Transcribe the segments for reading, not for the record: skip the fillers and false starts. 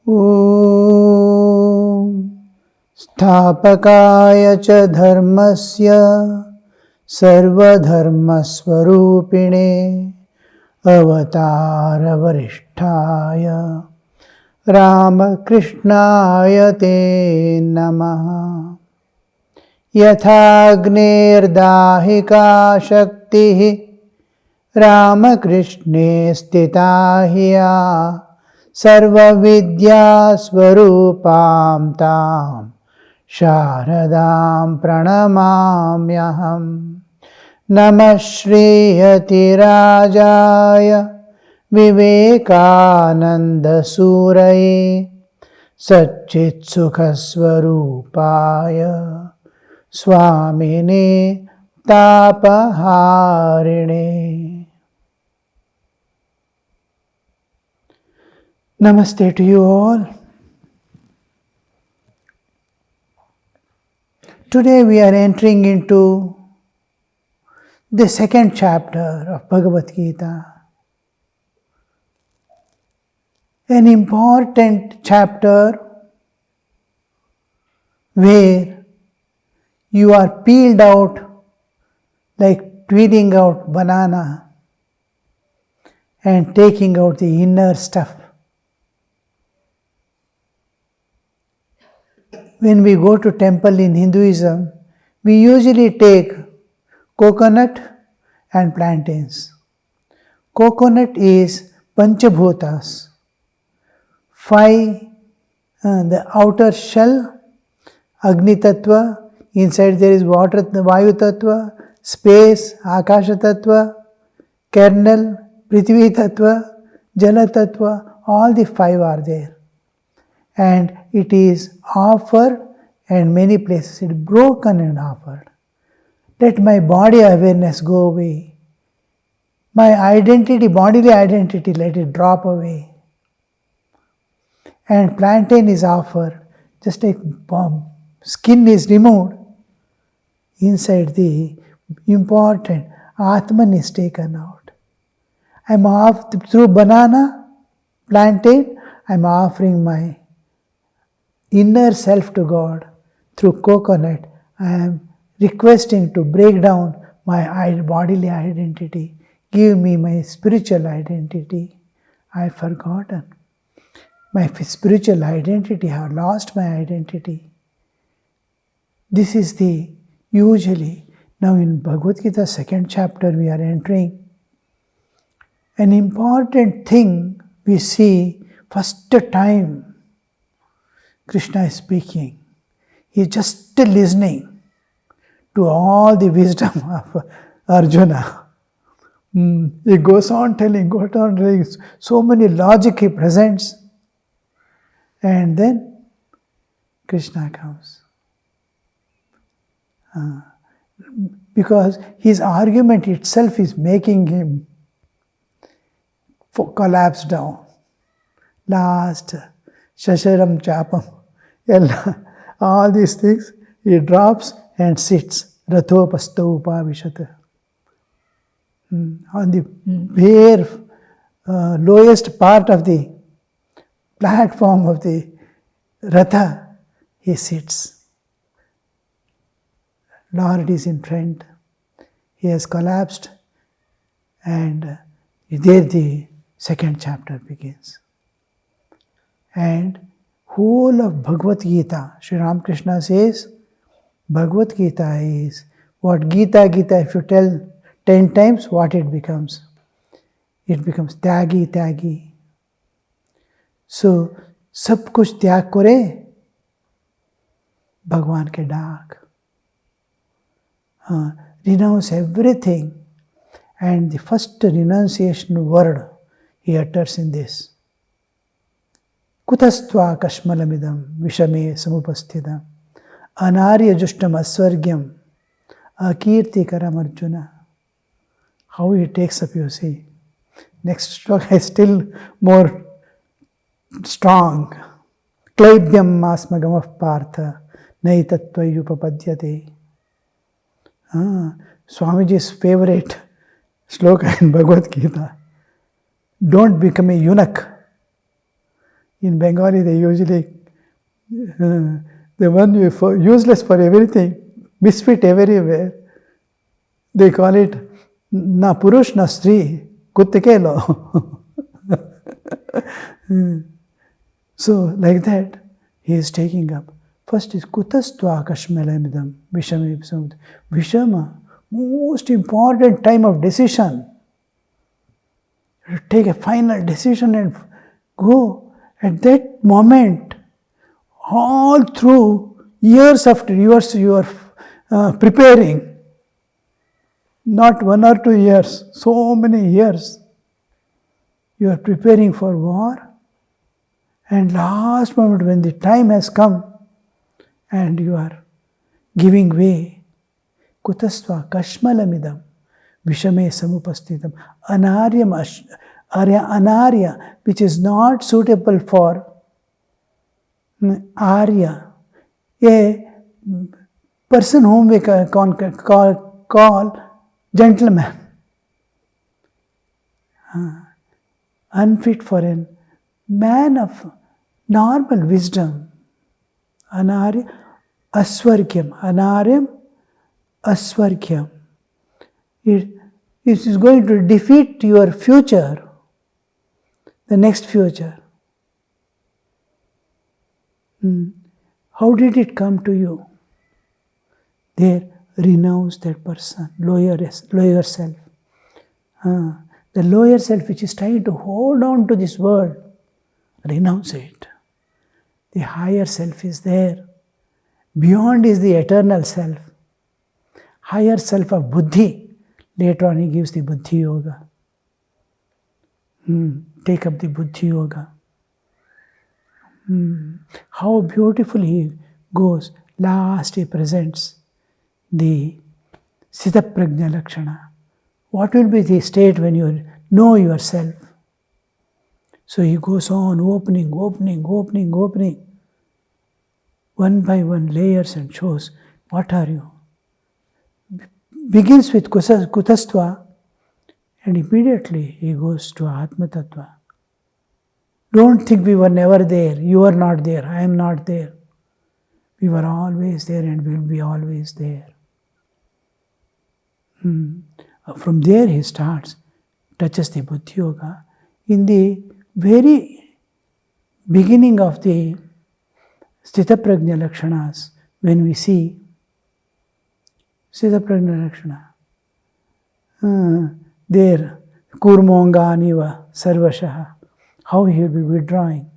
Om Sthapakaya cha dharmasya sarvadharmasvarupine avatara varishtaya Ramakrishnaya te namaha. Yathagnirdahika shakti Ramakrishne stita hiya sarva vidya swarupam tam sharadam pranamamyaham. Namah Shriyati Rajaya Vivekananda-inspired Satchit Sukhaswarupaya Swamine Tapaharine. Namaste to you all. Today we are entering into the second chapter of Bhagavad Gita. An important chapter where you are peeled out like peeling out banana and taking out the inner stuff. When we go to temple in Hinduism, we usually take coconut and plantains. Coconut is Panchabhutas. 5, the outer shell, Agni Tattva, inside there is water, Vayu Tattva, space, Akasha Tattva, kernel, Prithvi Tattva, Jala Tattva, all the 5 are there. And it is offered, and many places it is broken and offered. Let my body awareness go away. My identity, bodily identity, let it drop away. And plantain is offered, just like skin is removed, inside the important Atman is taken out. I am off through banana, plantain, I am offering my inner self to God. Through coconut, I am requesting to break down my bodily identity. Give me my spiritual identity. I have forgotten my spiritual identity. I have lost my identity. This is the usually, now in Bhagavad Gita second chapter we are entering. An important thing we see first time Krishna is speaking. He is just listening to all the wisdom of Arjuna. He goes on telling, so many logic he presents. And then Krishna comes. Because his argument itself is making him collapse down. Last, Shasharam Chapam, all these things, he drops and sits. Rathopasto Upavishata. On the bare, lowest part of the platform of the Ratha, he sits. Lord is in front. He has collapsed, and there the second chapter begins. And whole of Bhagavad Gita, Sri Ramakrishna says, Bhagavad Gita is what Gita, if you tell 10 times, what it becomes? It becomes tyagi. So, सब कुछ त्याग करे भगवान के डाक. Renounce everything. And the first renunciation word he utters in this. Kutastva kashmalamidam vishame samupasthidam anarya justam asvargyam akirtikaram Arjuna. How he takes up, you see. Next stroke is still more strong. Klaibyam asmagamah partha naitatvayupapadyate. Swamiji's favorite sloka in Bhagavad Gita. Don't become a eunuch. In Bengali, they usually, the one useless for everything, misfit everywhere, they call it na purush na stri, kuttekelo. So, like that, he is taking up. First is kutastva kashmalamidam, vishama. Vishama, most important time of decision. You take a final decision and go. At that moment, all through years after years you are preparing. Not 1 or 2 years, so many years. You are preparing for war. And last moment when the time has come and you are giving way, kutastva kashmalamidam vishame samupastitam anarya, which is not suitable for arya, a person whom we call gentleman, unfit for a man of normal wisdom. Anarya asvargyam, anaryam asvargyam. It is going to defeat your future, the next future. How did it come to you? There, renounce that person, lower self. The lower self which is trying to hold on to this world, renounce it. The higher self is there. Beyond is the eternal self. Higher self of buddhi. Later on he gives the buddhi yoga. Take up the buddhi yoga. How beautifully he goes. Last he presents the Sthita Prajna Lakshana. What will be the state when you know yourself? So he goes on opening, one by one layers and shows, what are you? Begins with kutastva and immediately he goes to Atma Tattva. Don't think we were never there, you are not there, I am not there. We were always there and will be always there. From there he starts, touches the Buddhi Yoga. In the very beginning of the Sthita Prajna Lakshanas, when we see Sthita Prajna Lakshana, there, Kurmonganiva Sarvashaha, how he will be withdrawing.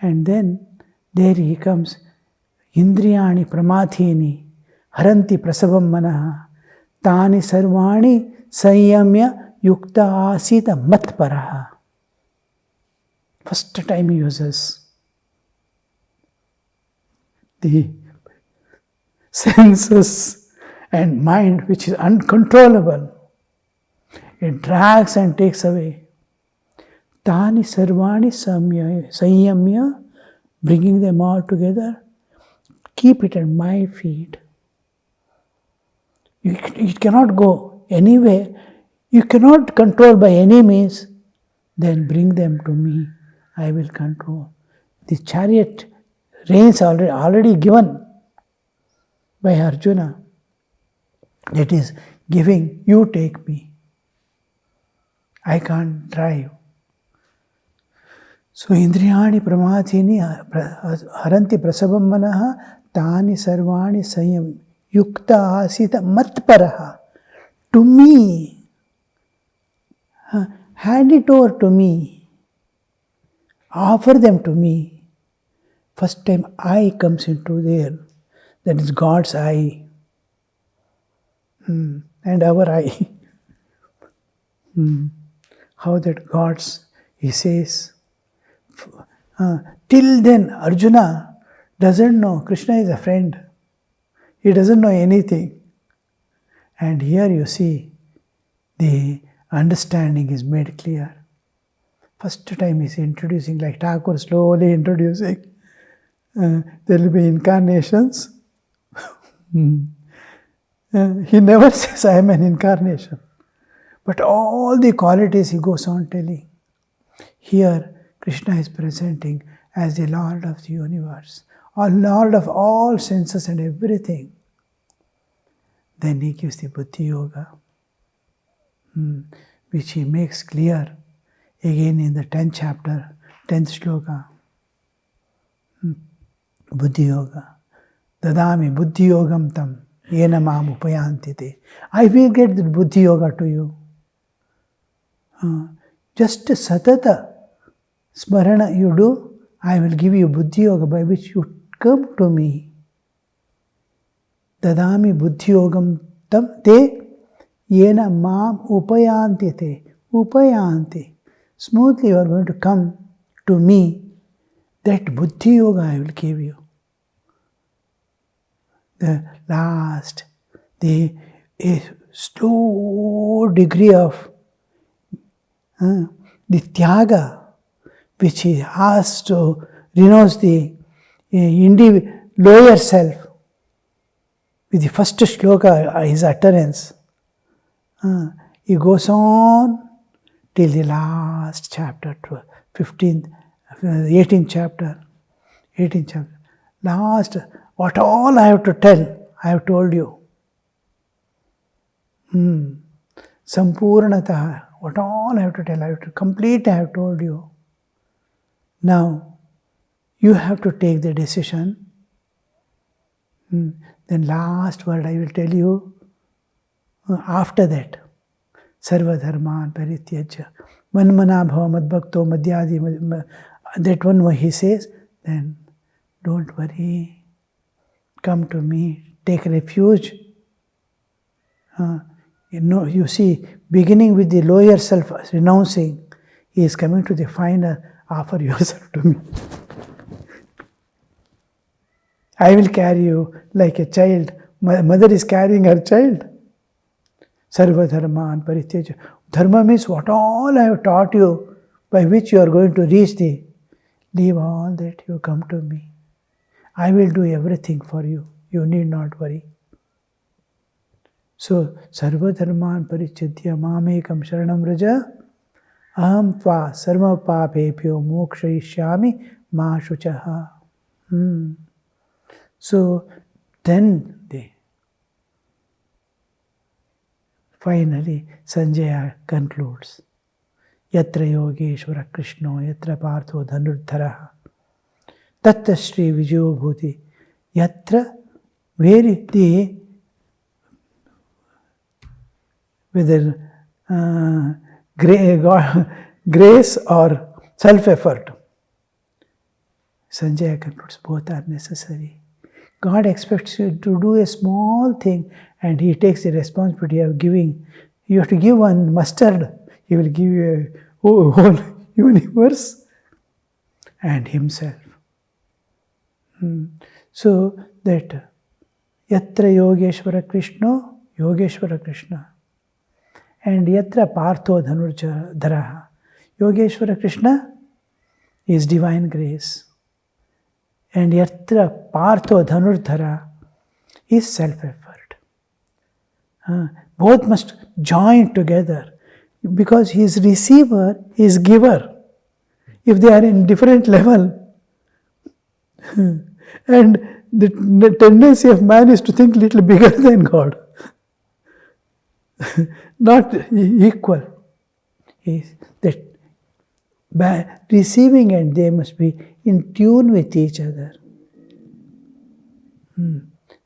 And then there he comes, Indriyani Pramathini, Haranti Prasavam Manaha, Tani Sarvani Sanyamya Yukta Asita Matparaha. First time he uses the senses and mind which is uncontrollable. It drags and takes away. Tani Sarvani Sanyamya, bringing them all together, keep it at my feet. It cannot go anywhere. You cannot control by any means. Then bring them to me. I will control. The chariot reins already given by Arjuna. That is giving, you take me. I can't drive. So Indriyani Pramathini Haranti Prasabam Manaha Tani Sarvani Sayam Yukta Asita Matparaha. To me. Hand it over to me. Offer them to me. First time I comes into there. That is God's I. And our I. How that God's, he says. Till then Arjuna doesn't know Krishna is a friend. He doesn't know anything. And here you see the understanding is made clear. First time he's introducing, like Thakur slowly introducing. There will be incarnations. He never says I am an incarnation. But all the qualities he goes on telling. Here Krishna is presenting as the Lord of the universe, or Lord of all senses and everything. Then he gives the Buddhi Yoga, which he makes clear again in the 10th chapter, 10th shloka. Buddhi Yoga. Dadami Buddhi Yogam tam yena mam upayanti te. I will get the Buddhi Yoga to you. Just satata smarana you do, I will give you Buddhi Yoga by which you come to me. Dadami Buddhi Yogam tam te yena mam upayanti te. Upayanti. Smoothly you are going to come to me. That Buddhi Yoga I will give you. The last, a slow degree of the Tyaga, which he has to renounce the lower self. With the first shloka, his utterance, he goes on till the last chapter, 18th chapter. Last, what all I have to tell, I have told you. Sampurnataha, what all I have to tell, I have to complete, I have told you. Now, you have to take the decision. Then last word I will tell you after that. Sarva dharman parityajya manmana bhava madbhakto madhyadi. That one what he says, then don't worry. Come to me, take refuge. You see, beginning with the lower self renouncing, he is coming to the final, offer yourself to me. I will carry you like a child. Mother is carrying her child. Sarva dharman parityajya. Dharma means what all I have taught you, by which you are going to reach the. Leave all that, you come to me. I will do everything for you. You need not worry. So, sarva dharman parityajya mamekam sharanam raja aham tva sarva papebhyo mokshayishyami ma shuchaha. So, then finally Sanjaya concludes. Yatra yogeshvara krishno yatra partho dhanurdharaha tatta shri vijayo bhuti. Yatra, where the whether grace or self-effort. Sanjaya concludes both are necessary. God expects you to do a small thing and he takes the responsibility of giving. You have to give one mustard, he will give you a whole universe and himself. So that yatra yogeshvara Krishna and yatra partho dhanurdharaha. Yogeshvara Krishna is divine grace. And yatra partho dhanurdhara is self-effort. Both must join together because he is receiver, he is giver. If they are in different level, and the tendency of man is to think little bigger than God, not equal. That by receiving and they must be in tune with each other.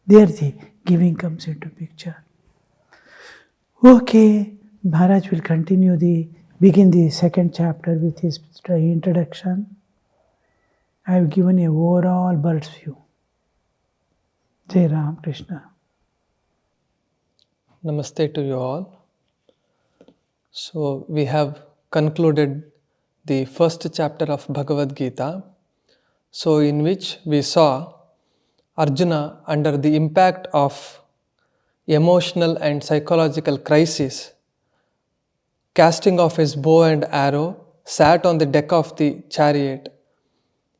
There the giving comes into picture. Okay, Maharaj will begin the second chapter with his introduction. I have given a overall bird's view. Jai Ram Krishna. Namaste to you all. So we have concluded the first chapter of Bhagavad Gita, so in which we saw Arjuna under the impact of emotional and psychological crisis, casting off his bow and arrow, sat on the deck of the chariot.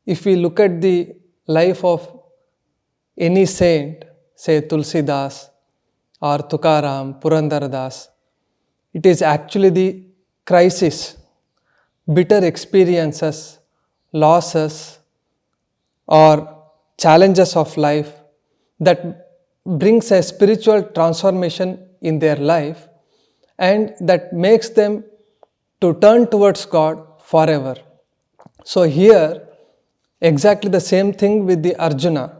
If we look at the life of any saint, say Tulsidas or Tukaram, Purandardas, it is actually the crisis, bitter experiences losses, or challenges of life that brings a spiritual transformation in their life and that makes them to turn towards God forever. So here, exactly the same thing with the Arjuna.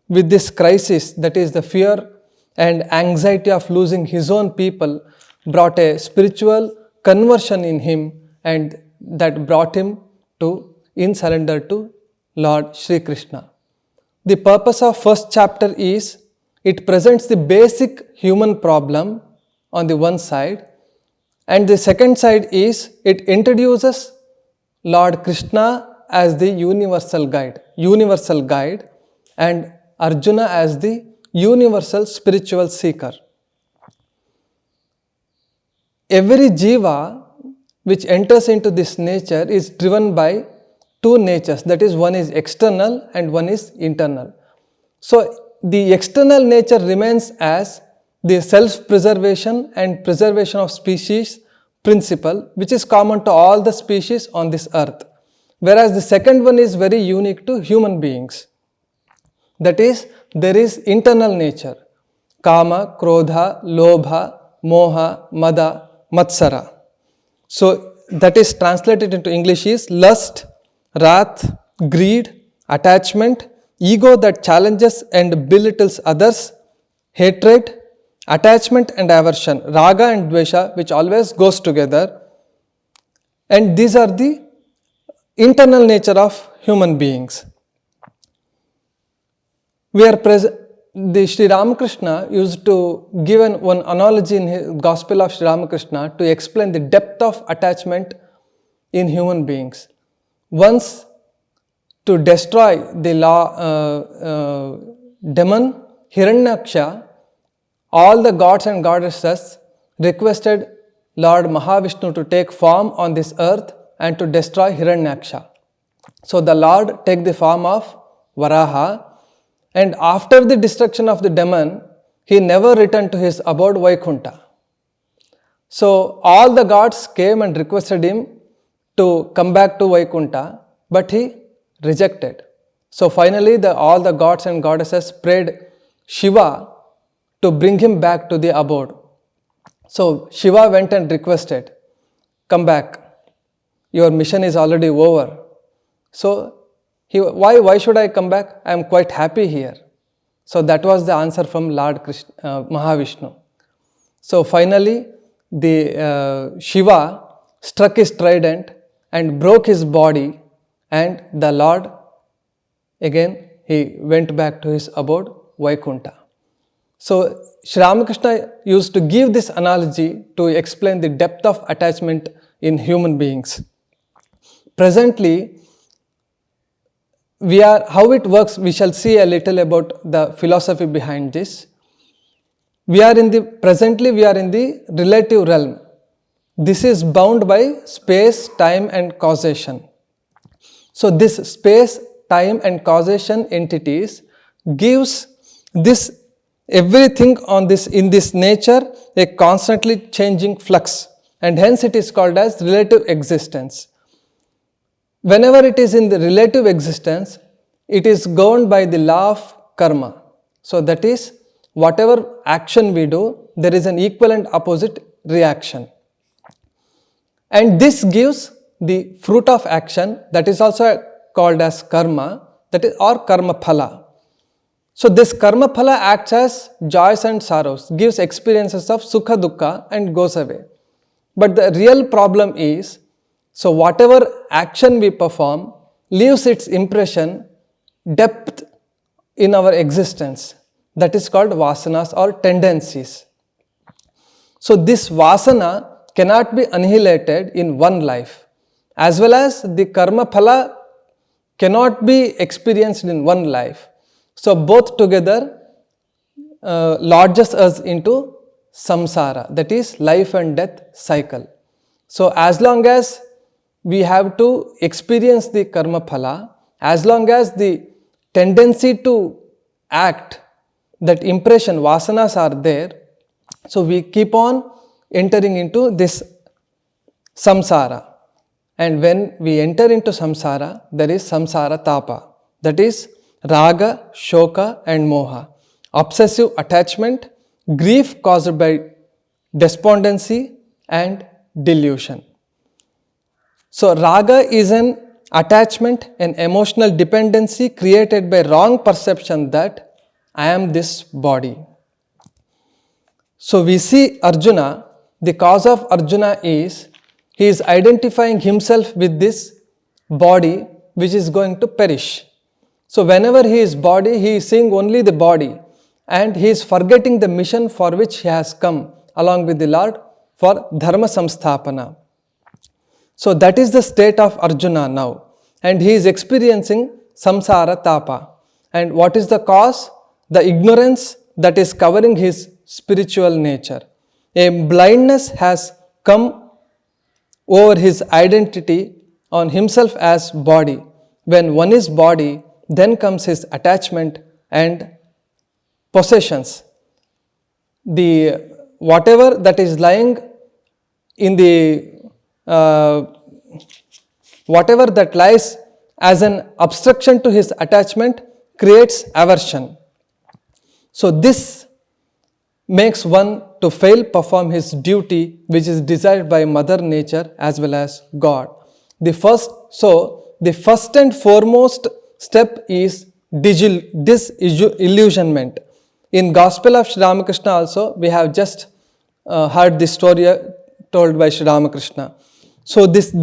With this crisis, that is the fear and anxiety of losing his own people, brought a spiritual conversion in him, and that brought him to in surrender to Lord Shri Krishna. The purpose of first chapter is it presents the basic human problem on the one side, and the second side is it introduces Lord Krishna as the universal guide, and Arjuna as the universal spiritual seeker. Every jiva which enters into this nature is driven by two natures, that is, one is external and one is internal. So the external nature remains as the self-preservation and preservation of species principle, which is common to all the species on this earth, whereas the second one is very unique to human beings. That is, there is internal nature, kama, krodha, lobha, moha, mada, matsara. So that is translated into English is lust, wrath, greed, attachment, ego that challenges and belittles others, hatred, attachment and aversion, raga and dvesha, which always goes together. And these are the internal nature of human beings. The Sri Ramakrishna used to give one analogy in his Gospel of Sri Ramakrishna to explain the depth of attachment in human beings. Once, to destroy the demon Hiranyaksha, all the gods and goddesses requested Lord Mahavishnu to take form on this earth and to destroy Hiranyaksha. So the Lord take the form of Varaha, and after the destruction of the demon, he never returned to his abode Vaikuntha. So all the gods came and requested him to come back to Vaikuntha, but he rejected. So finally all the gods and goddesses prayed Shiva to bring him back to the abode. So Shiva went and requested, come back, your mission is already over. So why should I come back? I am quite happy here. So that was the answer from Lord Mahavishnu. So finally, the Shiva struck his trident and broke his body, and the Lord again he went back to his abode Vaikuntha. So Sri Ramakrishna used to give this analogy to explain the depth of attachment in human beings. Presently, how it works, we shall see a little about the philosophy behind this. Presently we are in the relative realm. This is bound by space, time and causation. So this space, time and causation entities gives this everything in this nature a constantly changing flux, and hence it is called as relative existence. Whenever it is in the relative existence, it is governed by the law of karma. So that is, whatever action we do, there is an equal and opposite reaction. And this gives the fruit of action, that is also called as karma, that is, or karma phala. So this karma phala acts as joys and sorrows, gives experiences of sukha dukkha and goes away. But the real problem is, so whatever action we perform leaves its impression, depth in our existence. That is called vasanas or tendencies. So this vasana cannot be annihilated in one life, as well as the karma phala cannot be experienced in one life. So both together lodges us into samsara, that is life and death cycle. So as long as we have to experience the karma phala, as long as the tendency to act, that impression, vasanas are there, so we keep on entering into this samsara. And when we enter into samsara, there is samsara tapa. That is raga, shoka and moha. Obsessive attachment, grief caused by despondency and delusion. So raga is an attachment, an emotional dependency created by wrong perception that I am this body. So we see Arjuna, the cause of Arjuna is he is identifying himself with this body which is going to perish. So whenever he is body, he is seeing only the body and he is forgetting the mission for which he has come along with the Lord for dharma samsthapana. So that is the state of Arjuna now, and he is experiencing samsara tapa. And what is the cause? The ignorance that is covering his spiritual nature. A blindness has come over his identity on himself as body. When one is body, then comes his attachment and possessions. The whatever that is lying in the whatever that lies as an obstruction to his attachment creates aversion. So this makes one to fail perform his duty which is desired by Mother Nature as well as God. The first and foremost step is disillusionment. In Gospel of Sri Ramakrishna also we have just heard this story told by Sri Ramakrishna. So this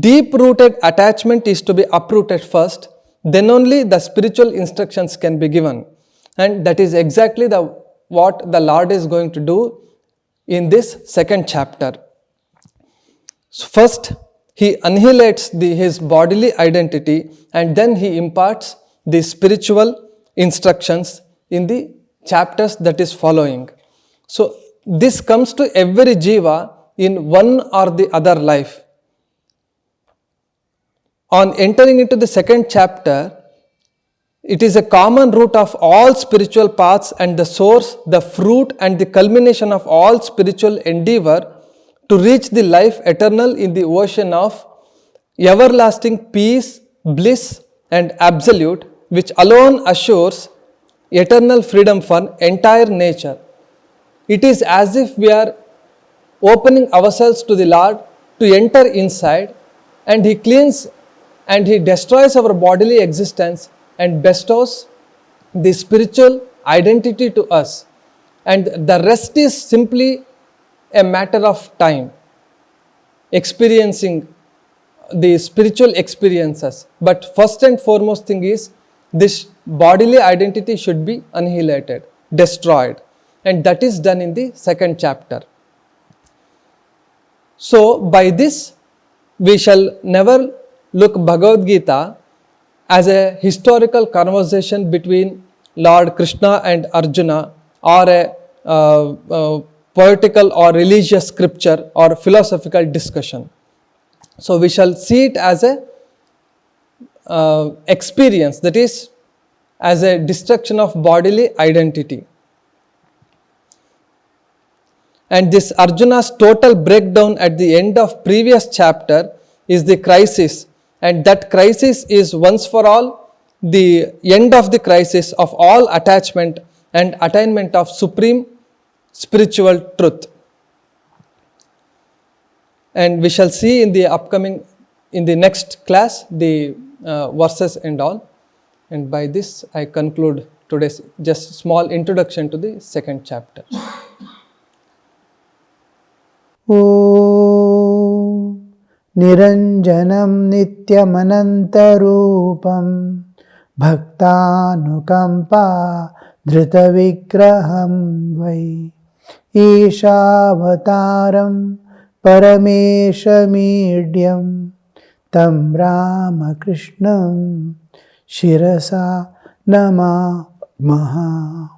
deep-rooted attachment is to be uprooted first, then only the spiritual instructions can be given. And that is exactly what the Lord is going to do in this second chapter. So first, he annihilates his bodily identity and then he imparts the spiritual instructions in the chapters that is following. So this comes to every jiva in one or the other life. On entering into the second chapter, it is a common root of all spiritual paths and the source, the fruit and the culmination of all spiritual endeavor to reach the life eternal in the ocean of everlasting peace, bliss and absolute, which alone assures eternal freedom for entire nature. It is as if we are opening ourselves to the Lord to enter inside, and He cleans and He destroys our bodily existence and bestows the spiritual identity to us. And the rest is simply a matter of time, experiencing the spiritual experiences. But first and foremost thing is this bodily identity should be annihilated, destroyed. And that is done in the second chapter. So by this, we shall never look Bhagavad Gita as a historical conversation between Lord Krishna and Arjuna, or a poetical or religious scripture or philosophical discussion. So we shall see it as a experience, that is, as a destruction of bodily identity. And this Arjuna's total breakdown at the end of previous chapter is the crisis, and that crisis is once for all the end of the crisis of all attachment and attainment of supreme spiritual truth. And we shall see in the next class the verses and all. And by this I conclude today's just small introduction to the second chapter. Om Niranjanam Nityamanantarupam Bhaktanukampa Dhritavigraham Vai Ishavataram Parameshamidhyam Tam Ramakrishnam Shirasa Namamaha.